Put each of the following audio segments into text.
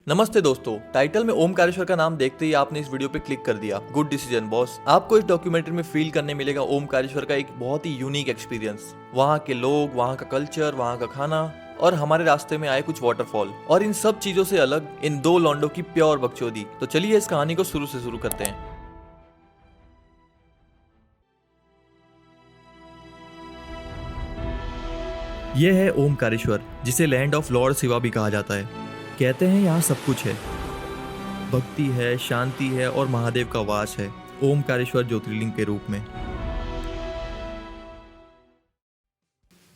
नमस्ते दोस्तों, टाइटल में ओमकारेश्वर का नाम देखते ही आपने इस वीडियो पे क्लिक कर दिया। Good decision boss. आपको इस डॉक्यूमेंट्री में फील करने मिलेगा ओमकारेश्वर का एक बहुत ही यूनिक एक्सपीरियंस। वहाँ के लोग, वहाँ का कल्चर, वहाँ का खाना और हमारे रास्ते में आए कुछ वाटरफॉल, और इन सब चीजों से अलग इन दो लॉन्डो की प्योर बकचोदी। तो चलिए इस कहानी को शुरू से शुरू करते हैं। यह है ओमकारेश्वर, जिसे लैंड ऑफ लॉर्ड शिवा भी कहा जाता है। कहते हैं यहाँ सब कुछ है, भक्ति है, शांति है और महादेव का वास है ओमकारेश्वर ज्योतिर्लिंग के रूप में।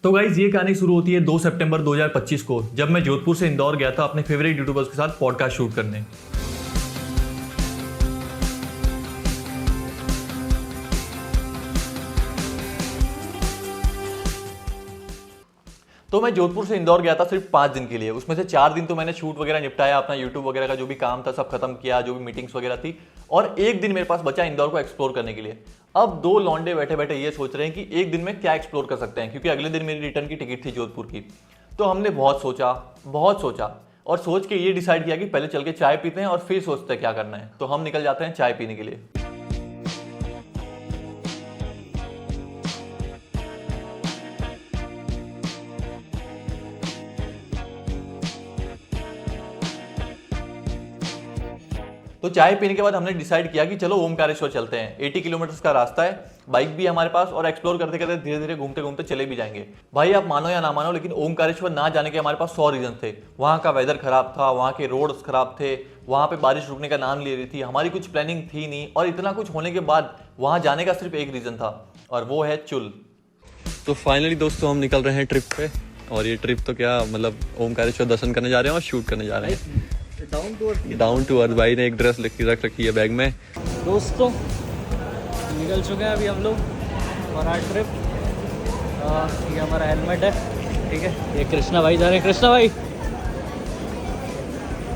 तो गाइज ये कहानी शुरू होती है 2 सितंबर 2025 को, जब मैं जोधपुर से इंदौर गया था अपने फेवरेट यूट्यूबर्स के साथ पॉडकास्ट शूट करने। तो मैं जोधपुर से इंदौर गया था सिर्फ 5 दिन के लिए। उसमें से 4 दिन तो मैंने शूट वगैरह निपटाया, अपना यूट्यूब वगैरह का जो भी काम था सब खत्म किया, जो भी मीटिंग्स वगैरह थी, और एक दिन मेरे पास बचा इंदौर को एक्सप्लोर करने के लिए। अब 2 लौंडे बैठे बैठे ये सोच रहे हैं कि एक दिन में क्या एक्सप्लोर कर सकते हैं, क्योंकि अगले दिन मेरी रिटर्न की टिकट थी जोधपुर की। तो हमने बहुत सोचा और सोच के ये डिसाइड किया कि पहले चल के चाय पीते हैं और फिर सोचते हैं क्या करना है। तो हम निकल जाते हैं चाय पीने के लिए। तो चाय पीने के बाद हमने डिसाइड किया कि चलो ओमकारेश्वर चलते हैं। 80 किलोमीटर का रास्ता है, बाइक भी है हमारे पास, और एक्सप्लोर करते करते धीरे धीरे घूमते घूमते चले भी जाएंगे। भाई आप मानो या ना मानो, लेकिन ओमकारेश्वर ना जाने के हमारे पास 100 रीजन थे। वहाँ का वेदर खराब था, वहाँ के रोड्स खराब थे, वहाँ पे बारिश रुकने का नाम ले रही थी, हमारी कुछ प्लानिंग थी नहीं, और इतना कुछ होने के बाद वहाँ जाने का सिर्फ एक रीजन था, और वो है चुल। तो फाइनली दोस्तों हम निकल रहे हैं ट्रिप पे, और ये ट्रिप तो क्या मतलब ओमकारेश्वर दर्शन करने जा रहे हैं और शूट करने जा रहे हैं। डाउन टू अर्थ भाई ने एक ड्रेस रख रखी है बैग में। दोस्तों निकल चुके हैं अभी हम लोग हमारा ट्रिप। ये हमारा हेलमेट है, ठीक है। ये कृष्णा भाई जा रहे हैं। कृष्णा भाई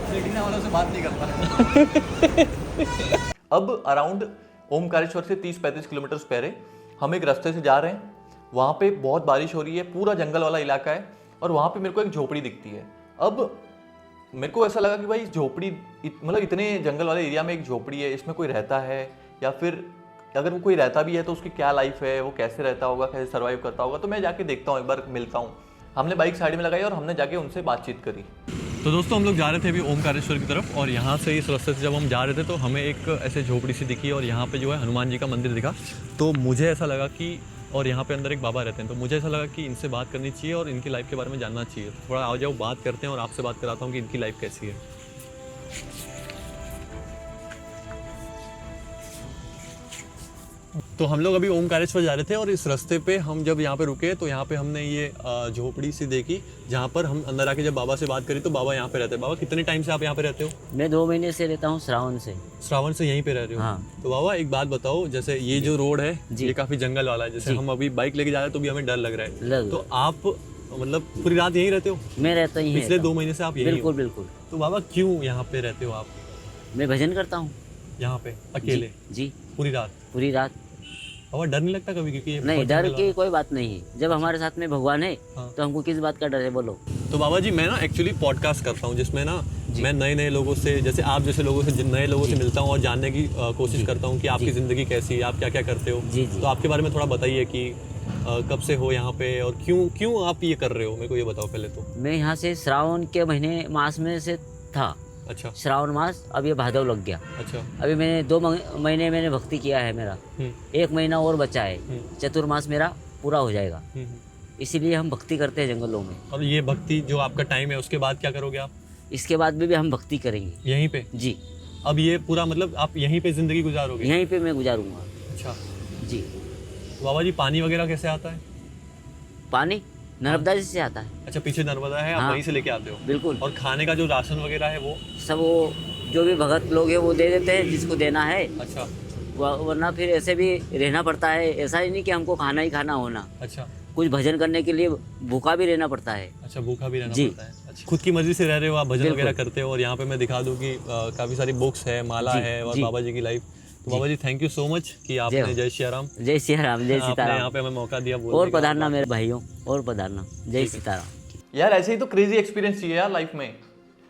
प्लेटिना वालों से बात नहीं करता। अब अराउंड ओमकारेश्वर से 30-35 किलोमीटर पहले हम एक रास्ते से जा रहे हैं। वहाँ पे बहुत बारिश हो रही है, पूरा जंगल वाला इलाका है, और वहाँ पे मेरे को एक झोपड़ी दिखती है। अब मेरे को ऐसा लगा कि भाई झोपड़ी, मतलब इतने जंगल वाले एरिया में एक झोपड़ी है, इसमें कोई रहता है, या फिर अगर वो कोई रहता भी है तो उसकी क्या लाइफ है, वो कैसे रहता होगा, कैसे सर्वाइव करता होगा। तो मैं जाके देखता हूँ, एक बार मिलता हूँ। हमने बाइक साइड में लगाई और हमने जाके उनसे बातचीत करी। तो दोस्तों हम लोग जा रहे थे अभी ओमकारेश्वर की तरफ, और यहाँ से इस रास्ते से जब हम जा रहे थे तो हमें एक ऐसे झोपड़ी सी दिखी, और यहाँ पे जो है हनुमान जी का मंदिर दिखा। तो मुझे ऐसा लगा कि, और यहाँ पे अंदर एक बाबा रहते हैं, तो मुझे ऐसा लगा कि इनसे बात करनी चाहिए और इनकी लाइफ के बारे में जानना चाहिए। तो थोड़ा आओ जाओ बात करते हैं, और आपसे बात कराता हूँ कि इनकी लाइफ कैसी है। तो हम लोग अभी ओमकारेश्वर जा रहे थे, और इस रास्ते पे हम जब यहाँ पे रुके तो यहाँ पे हमने ये झोपड़ी सी देखी, जहाँ पर हम अंदर आके जब बाबा से बात करी तो बाबा यहाँ पे रहते हैं। बाबा कितने टाइम से आप यहाँ पे रहते हो? मैं 2 महीने से रहता हूँ, श्रावण से। श्रावण से यहीं पे रह रहे हो? हाँ। तो बाबा एक बात बताओ, जैसे ये जो रोड है ये काफी जंगल वाला है, जैसे हम अभी बाइक लेके जा रहे हैं तो भी हमें डर लग रहा है। तो आप मतलब पूरी रात यहीं रहते हो? मैं रहता ही पिछले 2 महीने से आप यहीं? बिल्कुल बिल्कुल। तो बाबा क्यों यहाँ पे रहते हो आप? मैं भजन करता हूँ यहाँ पे अकेले? जी। पूरी रात? पूरी रात। और डर नहीं लगता कभी? क्योंकि ये नहीं, डर की कोई बात नहीं है। जब हमारे साथ में भगवान है तो हमको किस बात का डर है, बोलो। तो बाबा जी मैं ना एक्चुअली पॉडकास्ट करता हूँ, जिसमें ना मैं नए लोगों से, जैसे आप जैसे लोगों से, नए लोगों से मिलता हूँ और जानने की कोशिश करता हूँ कि आपकी ज़िंदगी कैसी है, आप क्या क्या करते हो। तो आपके बारे में थोड़ा बताइए कि कब से हो यहाँ पे, और क्यों आप ये कर रहे हो, मेरे को ये बताओ पहले तो। मैं यहाँ से श्रावण के महीने मास में से था। अच्छा। श्रावण मास, अब ये भादव लग गया। अच्छा। अभी मैंने 2 महीने मैंने भक्ति किया है मेरा। 1 महीना और बचा है, चतुर्मास मेरा पूरा हो जाएगा। इसीलिए हम भक्ति करते हैं जंगलों में। और ये भक्ति जो आपका टाइम है, उसके बाद क्या करोगे आप? इसके बाद भी हम भक्ति करेंगे यहीं पे? जी। अब ये पूरा मतलब आप यहीं पे जिंदगी गुजारोगे? यहीं पे मैं गुजारूंगा। अच्छा जी। बाबा जी पानी वगैरह कैसे आता है? पानी नर्मदा जी से आता है। अच्छा, पीछे नर्मदा है, आप वहीं से लेके आते हो? बिल्कुल। और खाने का जो राशन वगैरह है वो सब, वो जो भी भगत लोग हैं वो दे देते हैं जिसको देना है। अच्छा। वरना फिर ऐसे भी रहना पड़ता है, ऐसा ही नहीं कि हमको खाना ही खाना होना। अच्छा। कुछ भजन करने के लिए भूखा भी रहना पड़ता है। अच्छा, भूखा भी रहना पड़ता है। अच्छा। खुद की मर्जी से रह रहे हो आप, भजन वगैरह करते हो, और यहाँ पे मैं दिखा दूं कि काफी सारी बुक्स है, माला है, और बाबा जी की लाइफ। तो बाबा जी थैंक यू सो मच कि आपने, जय श्री राम। जय श्री राम। जय सीताराम। यहाँ पे हमें मौका दिया बोलने और पधारना मेरे भाइयों, और पधारना। जय सीताराम। यार ऐसे ही तो क्रेजी एक्सपीरियंस चाहिए यार लाइफ में।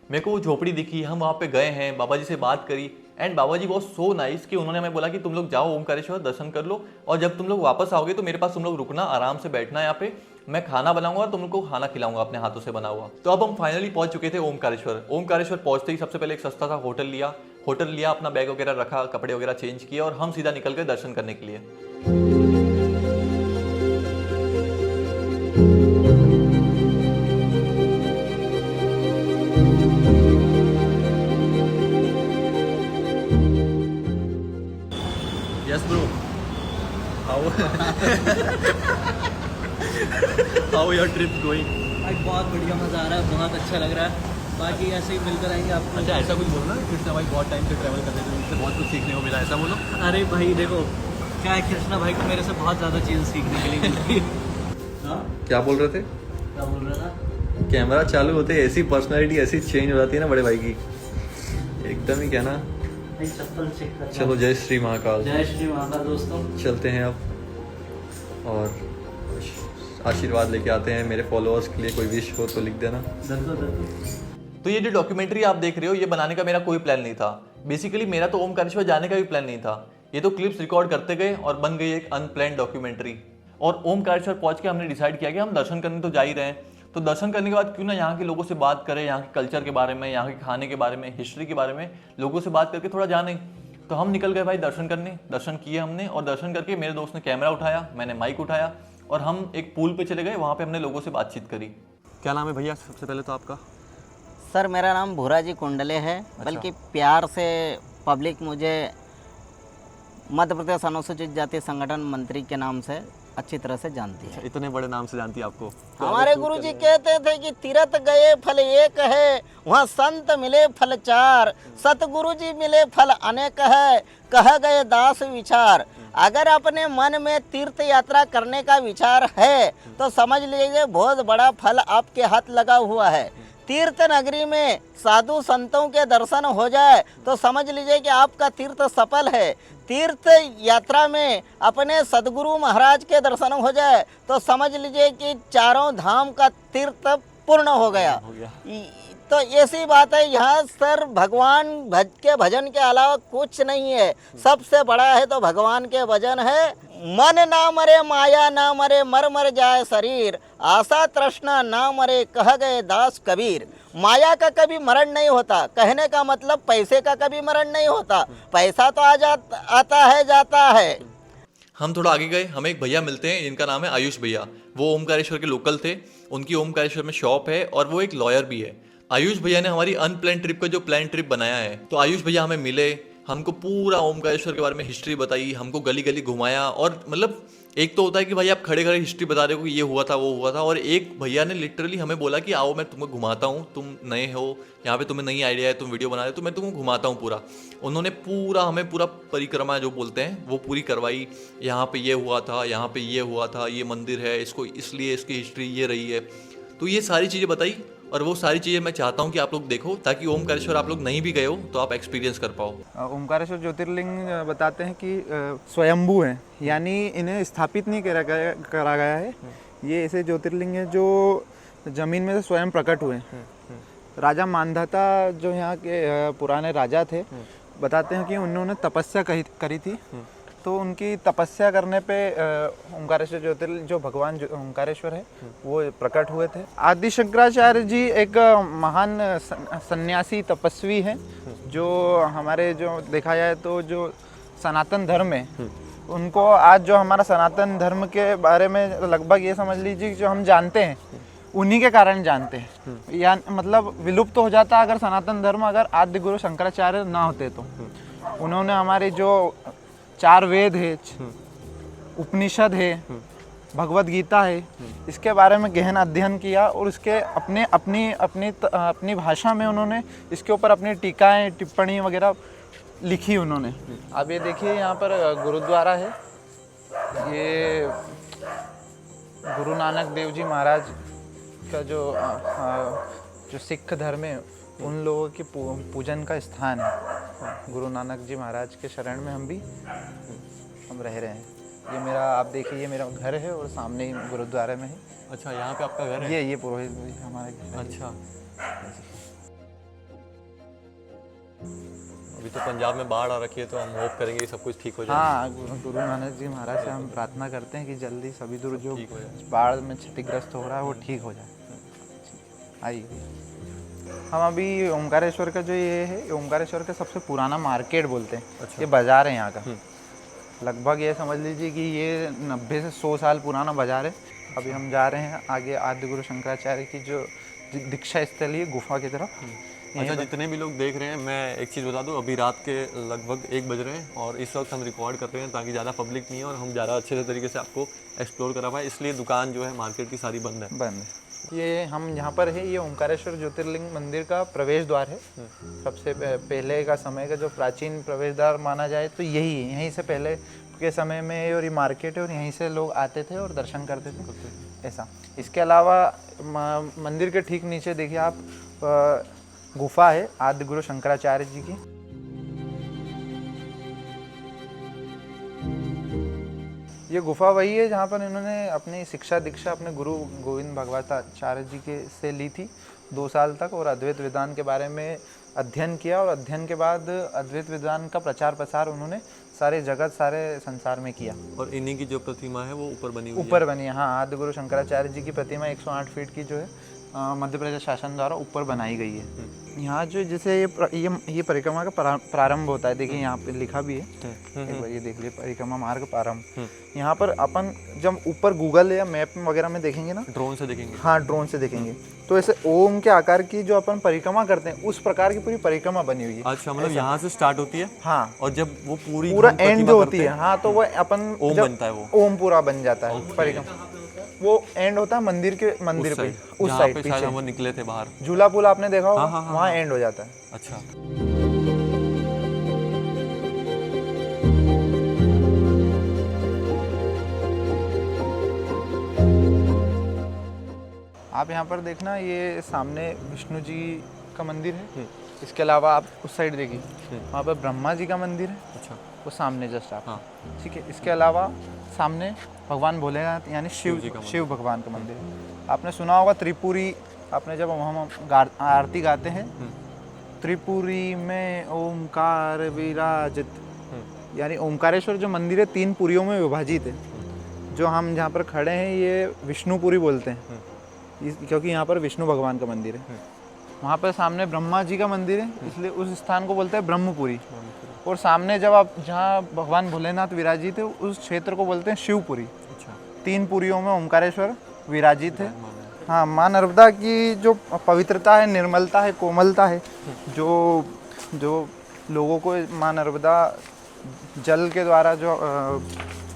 मेरे को वो झोपड़ी दिखी, हम वहाँ पे गए हैं, बाबा जी से बात करी एंड बाबा जी बहुत सो नाइस कि उन्होंने हमें बोला कि तुम लोग जाओ ओमकारेश्वर दर्शन कर लो और जब तुम लोग वापस आओगे तो मेरे पास तुम लोग रुकना, आराम से बैठना यहाँ पे, मैं खाना बनाऊंगा और तुम लोग को खाना खिलाऊंगा अपने हाथों से बना हुआ। तो अब हम फाइनली पहुंच चुके थे ओमकारेश्वर। ओमकारेश्वर पहुंचते ही सबसे पहले एक सस्ता सा होटल लिया, अपना बैग वगैरह रखा, कपड़े वगैरह चेंज किए और हम सीधा निकल गए दर्शन करने के लिए। Yes, bro. How how your trip going? आज बहुत बढ़िया मज़ा आ रहा है, बहुत अच्छा लग रहा है। बाकी ऐसे ही मिलकर आएंगे आपको। अच्छा ऐसा कुछ बोलो ना, कृष्णा भाई बहुत टाइम से ट्रैवल करते थे, उनसे बहुत कुछ सीखने को मिला, ऐसा बोलो। अरे भाई देखो, क्या है, कृष्णा भाई को मेरे से बहुत ज़्यादा चीज़ें सीखने के लिए मिलती है। हाँ, क्या बोल रहे थे? क्या बोल रहा था? कैमरा चालू होते ऐसी पर्सनालिटी ऐसी चेंज हो जाती है ना बड़े भाई की, एकदम ही क्या ना। भाई चप्पल चेक कर। चलो जय श्री महाकाल, जय श्री महाकाल दोस्तों। चलते हैं अब और आशीर्वाद लेके आते हैं। मेरे फॉलोअर्स के लिए कोई विश हो तो लिख देना। तो ये जो डॉक्यूमेंट्री आप देख रहे हो, ये बनाने का मेरा कोई प्लान नहीं था। बेसिकली मेरा तो ओमकारेश्वर जाने का भी प्लान नहीं था। ये तो क्लिप्स रिकॉर्ड करते गए और बन गई एक अनप्लान्ड डॉक्यूमेंट्री। और ओमकारेश्वर पहुंच के हमने डिसाइड किया कि हम दर्शन करने तो जा ही रहे हैं, तो दर्शन करने के बाद क्यों ना यहाँ के लोगों से बात करें, यहाँ के कल्चर के बारे में, यहाँ के खाने के बारे में, हिस्ट्री के बारे में लोगों से बात करके थोड़ा जाने। तो हम निकल गए भाई दर्शन करने। दर्शन किए हमने और दर्शन करके मेरे दोस्त ने कैमरा उठाया, मैंने माइक उठाया और हम एक पूल पे चले गए। वहाँ पे हमने लोगों से बातचीत करी। क्या नाम है भैया सबसे पहले तो आपका? सर मेरा नाम भूराजी कुंडले है, बल्कि प्यार से पब्लिक मुझे मध्य प्रदेश अनुसूचित जाति संगठन मंत्री के नाम से अच्छी तरह से जानती है। इतने बड़े नाम से जानती है आपको? हमारे गुरुजी कहते थे कि तीरथ गए फल एक है, वहाँ संत मिले फल चार, सतगुरु जी मिले फल अनेक है, कह गए दास विचार। अगर अपने मन में तीर्थ यात्रा करने का विचार है तो समझ लीजिए बहुत बड़ा फल आपके हाथ लगा हुआ है। तीर्थ नगरी में साधु संतों के दर्शन हो जाए तो समझ लीजिए कि आपका तीर्थ सफल है। तीर्थ यात्रा में अपने सदगुरु महाराज के दर्शन हो जाए तो समझ लीजिए कि चारों धाम का तीर्थ पूर्ण हो गया। तो ऐसी बात है, यहाँ सर भगवान के भजन के अलावा कुछ नहीं है। सबसे बड़ा है तो भगवान के भजन है। मन ना मरे माया ना मरे, मर मर जाए शरीर, आशा तृष्णा ना मरे, कह गए दास कबीर। माया का कभी मरण नहीं होता, कहने का मतलब पैसे का कभी मरण नहीं होता। पैसा तो आता है जाता है। हम थोड़ा आगे गए, हमें एक भैया मिलते हैं जिनका नाम है आयुष भैया। वो ओमकारेश्वर के लोकल थे, उनकी ओमकारेश्वर में शॉप है और वो एक लॉयर भी है। आयुष भैया ने हमारी अनप्लान ट्रिप का जो प्लान ट्रिप बनाया है, तो आयुष भैया हमें मिले, हमको पूरा ओमकारेश्वर के बारे में हिस्ट्री बताई, हमको गली गली घुमाया। और मतलब एक तो होता है कि भाई आप खड़े खड़े हिस्ट्री बता रहे हो कि ये हुआ था वो हुआ था, और एक भैया ने लिटरली हमें बोला कि आओ मैं तुमको घुमाता हूँ, तुम नए हो यहाँ पे, तुम्हें नई आइडिया है, तुम वीडियो बना रहे हो तो मैं तुमको घुमाता हूँ पूरा। उन्होंने पूरा हमें पूरा परिक्रमा जो बोलते हैं वो पूरी करवाई। यहाँ पे ये हुआ था, यहाँ पे ये हुआ था, ये मंदिर है, इसको इसलिए इसकी हिस्ट्री ये रही है। तो ये सारी चीज़ें बताई और वो सारी चीज़ें मैं चाहता हूँ कि आप लोग देखो, ताकि ओमकारेश्वर आप लोग नहीं भी गए हो तो आप एक्सपीरियंस कर पाओ। ओमकारेश्वर ज्योतिर्लिंग बताते हैं कि स्वयंभू हैं, यानी इन्हें स्थापित नहीं करा गया है। ये ऐसे ज्योतिर्लिंग हैं जो ज़मीन में से स्वयं प्रकट हुए हैं। राजा मानधाता जो यहाँ के पुराने राजा थे, बताते हैं कि उन्होंने तपस्या करी थी, तो उनकी तपस्या करने पे ओमकारेश्वर ज्योतिर्लिंग जो भगवान ओमकारेश्वर है वो प्रकट हुए थे। आदि शंकराचार्य जी एक महान सन्यासी तपस्वी हैं, जो हमारे जो देखा जाए तो जो सनातन धर्म है, उनको आज जो हमारा सनातन धर्म के बारे में लगभग ये समझ लीजिए जो हम जानते हैं उन्हीं के कारण जानते हैं। या मतलब विलुप्त तो हो जाता अगर सनातन धर्म अगर आदि गुरु शंकराचार्य ना होते तो। उन्होंने हमारे जो 4 वेद है, उपनिषद है, भगवत गीता है, इसके बारे में गहन अध्ययन किया और उसके अपनी भाषा में उन्होंने इसके ऊपर अपनी टीकाएं टिप्पणी वगैरह लिखी उन्होंने। अब ये देखिए यहाँ पर गुरुद्वारा है, ये गुरु नानक देव जी महाराज का जो सिख धर्म है उन लोगों के पूजन का स्थान है। गुरु नानक जी महाराज के शरण में हम रह रहे हैं। ये मेरा आप देखिए ये मेरा घर है और सामने ही गुरुद्वारे में है। अच्छा, यहाँ पे आपका घर है? ये पुरोहित हमारे घर है। अच्छा। अभी तो पंजाब में बाढ़ आ रखी है, तो हम होप करेंगे कि सब कुछ ठीक हो जाए। हाँ, गुरु नानक जी महाराज से हम प्रार्थना करते हैं कि जल्दी सभी दूर जो ठीक हो जाए। बाढ़ में क्षतिग्रस्त हो रहा है वो ठीक हो जाए। आइए, हम अभी ओमकारेश्वर का जो ये है, ओमकारेश्वर का सबसे पुराना मार्केट बोलते हैं। ये बाजार है यहाँ का, लगभग ये समझ लीजिए कि ये 90 से 100 साल पुराना बाजार है। अभी हम जा रहे हैं आगे आदि गुरु शंकराचार्य की जो दीक्षा स्थली है गुफा की तरफ। अच्छा, जितने भी लोग देख रहे हैं, मैं एक चीज़ बता दूं, अभी रात के लगभग 1 बज रहे हैं और इस वक्त हम रिकॉर्ड कर रहे हैं ताकि ज़्यादा पब्लिक नहीं है और हम ज़्यादा अच्छे से तरीके से आपको एक्सप्लोर करा पाए, इसलिए दुकान जो है मार्केट की सारी बंद है। बंद है। ये हम यहाँ पर है, ये ओमकारेश्वर ज्योतिर्लिंग मंदिर का प्रवेश द्वार है। सबसे पहले का समय का जो प्राचीन प्रवेश द्वार माना जाए तो यही है। यहीं से पहले के समय में और ये मार्केट है और यहीं से लोग आते थे और दर्शन करते थे ऐसा। इसके अलावा मंदिर के ठीक नीचे देखिए आप गुफा है आदि गुरु शंकराचार्य जी की। ये गुफा वही है जहाँ पर इन्होंने अपनी शिक्षा दीक्षा अपने गुरु गोविंद भगवताचार्य जी के से ली थी 2 साल तक, और अद्वैत वेदांत के बारे में अध्ययन किया और अध्ययन के बाद अद्वैत वेदांत का प्रचार प्रसार उन्होंने सारे जगत सारे संसार में किया। और इन्हीं की जो प्रतिमा है वो ऊपर बनी हुई है। ऊपर बनी है, हाँ। आदि गुरु शंकराचार्य जी की प्रतिमा 108 फीट की जो है मध्य प्रदेश शासन द्वारा ऊपर बनाई गई है। यहाँ जो जैसे ये परिक्रमा का प्रारंभ होता है, देखिए यहाँ पे लिखा भी है, एक बार ये देख लीजिए, परिक्रमा मार्ग प्रारंभ। यहाँ पर अपन जब ऊपर गूगल या मैप वगैरह में देखेंगे ना, ड्रोन से देखेंगे, हाँ ड्रोन से देखेंगे, तो ऐसे ओम के आकार की जो अपन परिक्रमा करते हैं उस प्रकार की पूरी परिक्रमा बनी हुई है। अच्छा, मतलब यहाँ से स्टार्ट होती है, हाँ, और जब वो पूरा एंड जो होती है, हाँ, तो वो अपन ओम जब बनता है, वो ओम पूरा बन जाता है परिक्रमा। वो एंड होता है मंदिर पे उस साइड पे शायद हम वो निकले थे बाहर, झूला पुल आपने देखा होगा, हाँ, वहाँ एंड हो जाता है। अच्छा, आप यहाँ पर देखना, ये सामने विष्णु जी का मंदिर है। इसके अलावा आप उस साइड देखिए, वहाँ पर ब्रह्मा जी का मंदिर है। अच्छा, वो सामने जस्ट आप, हाँ, ठीक है। इसके अलावा सामने भगवान भोलेनाथ यानी शिव भगवान का मंदिर है। आपने सुना होगा त्रिपुरी, आपने जब हम आरती गाते हैं, त्रिपुरी में ओमकार विराजित, यानी ओमकारेश्वर जो मंदिर है 3 पुरियों में विभाजित है। जो हम जहाँ पर खड़े हैं ये विष्णुपुरी बोलते हैं, क्योंकि यहाँ पर विष्णु भगवान का मंदिर है। वहाँ पर सामने ब्रह्मा जी का मंदिर है, इसलिए उस स्थान को बोलते हैं ब्रह्मपुरी। और सामने जब आप जहाँ भगवान भोलेनाथ विराजित है उस क्षेत्र को बोलते हैं शिवपुरी। अच्छा, 3 पुरियों में ओमकारेश्वर विराजित है। हाँ, माँ नर्मदा की जो पवित्रता है, निर्मलता है, कोमलता है, जो लोगों को माँ नर्मदा जल के द्वारा जो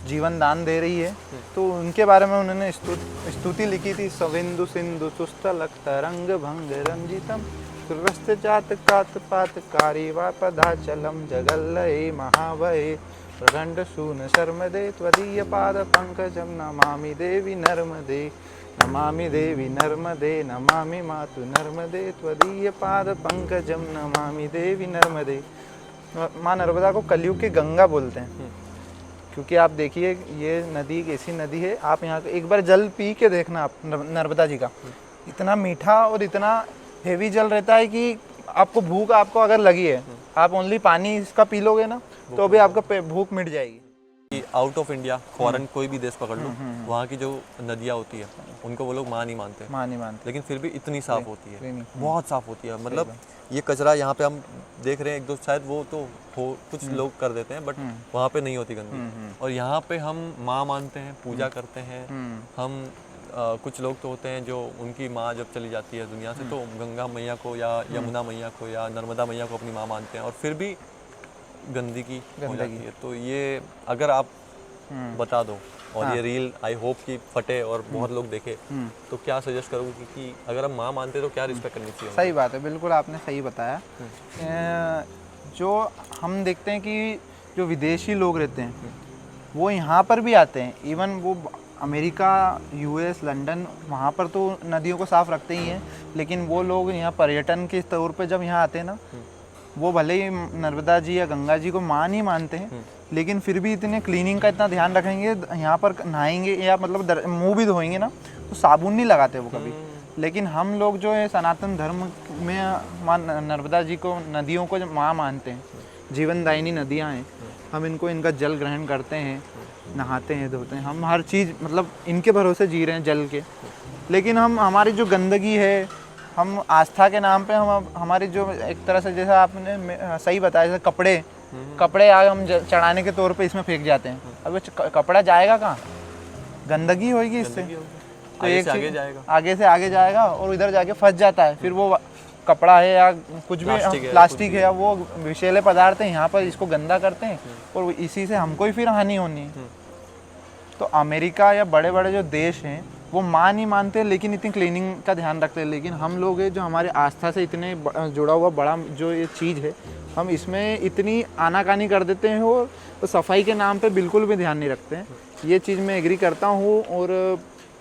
जीवन दान दे रही है, तो उनके बारे में उन्होंने स्तुति लिखी थी। सविंदु सिंधु सुस्थलक तरंग भंग रंजितम सुरस्त जात कात पात कारी वापदाचलम जगल्लये महावये प्रगंड शून शर्मदे त्वदीय पाद पंकजम नमामि देवी नर्मदे, नमामि देवी नर्मदे, नमामि मातु नर्मदे त्वदीय पाद पंकजम नमामि देवी नर्मदे। माँ नर्मदा को कलयुग की गंगा बोलते हैं, क्योंकि आप देखिए ये नदी एक ऐसी नदी है, आप यहाँ एक बार जल पी के देखना आप नर्मदा जी का, इतना मीठा और इतना हेवी जल रहता है कि आपको भूख आपको अगर लगी है, आप ओनली पानी इसका पी लोगे ना तो भी आपका भूख मिट जाएगी। आउट ऑफ इंडिया फॉरेन कोई भी देश पकड़ लो, वहाँ की जो नदियाँ होती है उनको वो लोग माँ नहीं मानते, लेकिन फिर भी इतनी साफ होती है, बहुत साफ होती है। मतलब ये कचरा यहाँ पे हम देख रहे हैं, 1-2 शायद वो तो कुछ लोग कर देते हैं, बट वहाँ पे नहीं होती गंदगी। और यहाँ पे हम माँ मानते हैं, पूजा करते हैं हम। कुछ लोग तो होते हैं जो उनकी माँ जब चली जाती है दुनिया से, तो गंगा मैया को या यमुना मैया को या नर्मदा मैया को अपनी माँ मानते हैं, और फिर भी गंदगी हो जाती है। तो ये अगर आप बता दो, और ये रील आई होप कि फटे और बहुत लोग देखे, तो क्या सजेस्ट करोगे कि अगर हम माँ मानते तो क्या रिस्पेक्ट करनी चाहिए? सही बात है, बिल्कुल आपने सही बताया। जो हम देखते हैं कि जो विदेशी लोग रहते हैं वो यहाँ पर भी आते हैं, इवन वो अमेरिका, यूएस, लंदन, वहाँ पर तो नदियों को साफ रखते ही हैं, लेकिन वो लोग यहाँ पर्यटन के तौर पे जब यहाँ आते हैं ना, वो भले ही नर्मदा जी या गंगा जी को माँ नहीं मानते हैं, लेकिन फिर भी इतने क्लीनिंग का इतना ध्यान रखेंगे, यहाँ पर नहाएंगे या मतलब मुँह भी धोएंगे ना तो साबुन नहीं लगाते वो कभी। लेकिन हम लोग जो है सनातन धर्म में माँ नर्मदा जी को, नदियों को माँ मानते हैं, जीवनदायिनी नदियाँ हैं, हम इनको इनका जल ग्रहण करते हैं, नहाते हैं, धोते हैं, हम हर चीज़ मतलब इनके भरोसे जी रहे हैं जल के। लेकिन हम हमारी जो गंदगी है, हम आस्था के नाम पे हम हमारी जो एक तरह से जैसा आपने सही बताया, जैसे कपड़े आगे हम चढ़ाने के तौर पे इसमें फेंक जाते हैं। अब कपड़ा जाएगा कहाँ? गंदगी होगी इससे, तो एक आगे से आगे जाएगा और इधर जाके फंस जाता है। फिर वो कपड़ा है या कुछ भी प्लास्टिक है या वो विषैले पदार्थ है, यहाँ पर इसको गंदा करते हैं और इसी से हमको ही फिर हानि होनी है। तो अमेरिका या बड़े बड़े जो देश हैं वो नहीं मानते, लेकिन इतनी क्लीनिंग का ध्यान रखते हैं। लेकिन हम लोग हैं जो हमारे आस्था से इतने जुड़ा हुआ बड़ा जो ये चीज़ है, हम इसमें इतनी आनाकानी कर देते हैं और सफाई के नाम पे बिल्कुल भी ध्यान नहीं रखते हैं। ये चीज़ मैं एग्री करता हूँ। और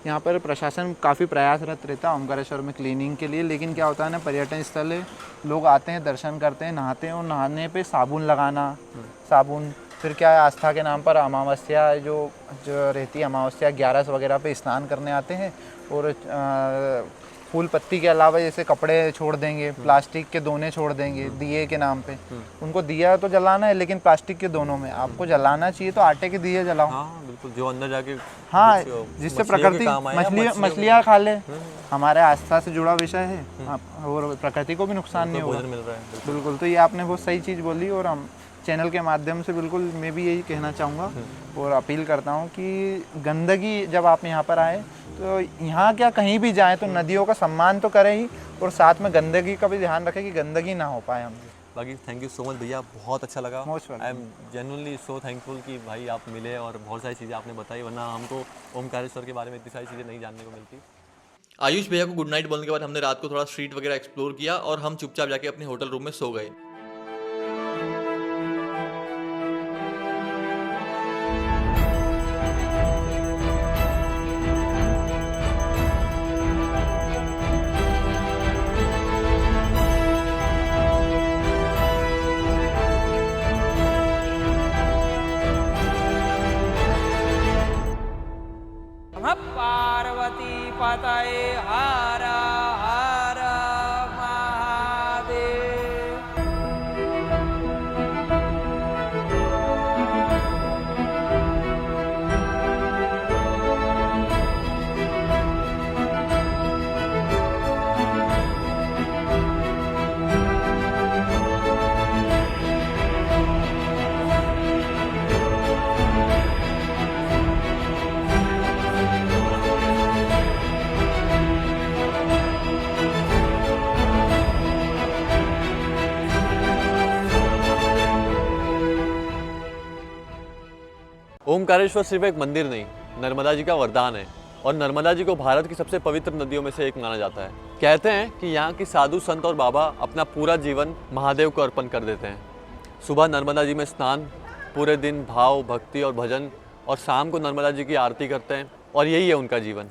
यहाँ पर प्रशासन काफ़ी प्रयासरत रहता है ओमकारेश्वर में क्लीनिंग के लिए। लेकिन क्या होता है ना, पर्यटन स्थल है, लोग आते हैं, दर्शन करते हैं, नहाते हैं और नहाने पे साबुन लगाना, फिर क्या है, आस्था के नाम पर अमावस्या जो रहती है, अमावस्या 11 वगैरह पे स्नान करने आते हैं और फूल पत्ती के अलावा जैसे कपड़े छोड़ देंगे, प्लास्टिक के दोने छोड़ देंगे दिए के नाम पे। उनको दिया तो जलाना है, लेकिन प्लास्टिक के दोनों में आपको जलाना चाहिए तो आटे के दिए जलाओ। हाँ बिल्कुल, जो अंदर जाके जिससे प्रकृति मछलियाँ खा ले। हमारे आस्था से जुड़ा विषय है और प्रकृति को भी नुकसान नहीं होगा। मिल रहा है बिल्कुल, तो ये आपने बहुत सही चीज़ बोली और हम चैनल के माध्यम से बिल्कुल मैं भी यही कहना चाहूँगा और अपील करता हूँ कि गंदगी जब आप यहाँ पर आए तो यहाँ क्या कहीं भी जाएं तो नदियों का सम्मान तो करें ही और साथ में गंदगी का भी ध्यान रखें कि गंदगी ना हो पाए हमसे। बाकी थैंक यू सो मच भैया, बहुत अच्छा लगा। Most I am genuinely so thankful कि भाई आप मिले और बहुत सारी चीज़ें आपने बताई, वरना हमको ओमकारेश्वर के बारे में इतनी सारी चीज़ें नहीं जानने को मिलती। आयुष भैया को गुड नाइट बोलने के बाद हमने रात को थोड़ा स्ट्रीट वगैरह एक्सप्लोर किया और हम चुपचाप जाके अपने होटल रूम में सो गए। पार्वती पतये हर हर महादेव। ओमकारेश्वर सिर्फ एक मंदिर नहीं, नर्मदा जी का वरदान है और नर्मदा जी को भारत की सबसे पवित्र नदियों में से एक माना जाता है। कहते हैं कि यहाँ की साधु संत और बाबा अपना पूरा जीवन महादेव को अर्पण कर देते हैं। सुबह नर्मदा जी में स्नान, पूरे दिन भाव, भक्ति और भजन, और शाम को नर्मदा जी की आरती करते हैं और यही है उनका जीवन।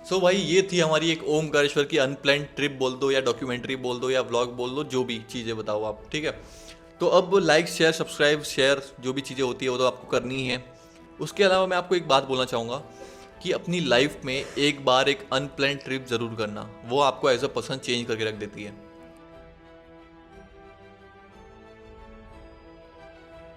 सो भाई ये थी हमारी एक ओमकारेश्वर की अनप्लान्ड ट्रिप बोल दो या डॉक्यूमेंट्री बोल दो या व्लॉग बोल दो, जो भी चीज़ें बताओ आप, ठीक है। तो अब लाइक शेयर सब्सक्राइब शेयर जो भी चीज़ें होती है वो तो आपको करनी ही है। उसके अलावा मैं आपको एक बात बोलना चाहूँगा कि अपनी लाइफ में एक बार एक अनप्लान्ड ट्रिप ज़रूर करना, वो आपको एज अ पर्सन चेंज करके रख देती है।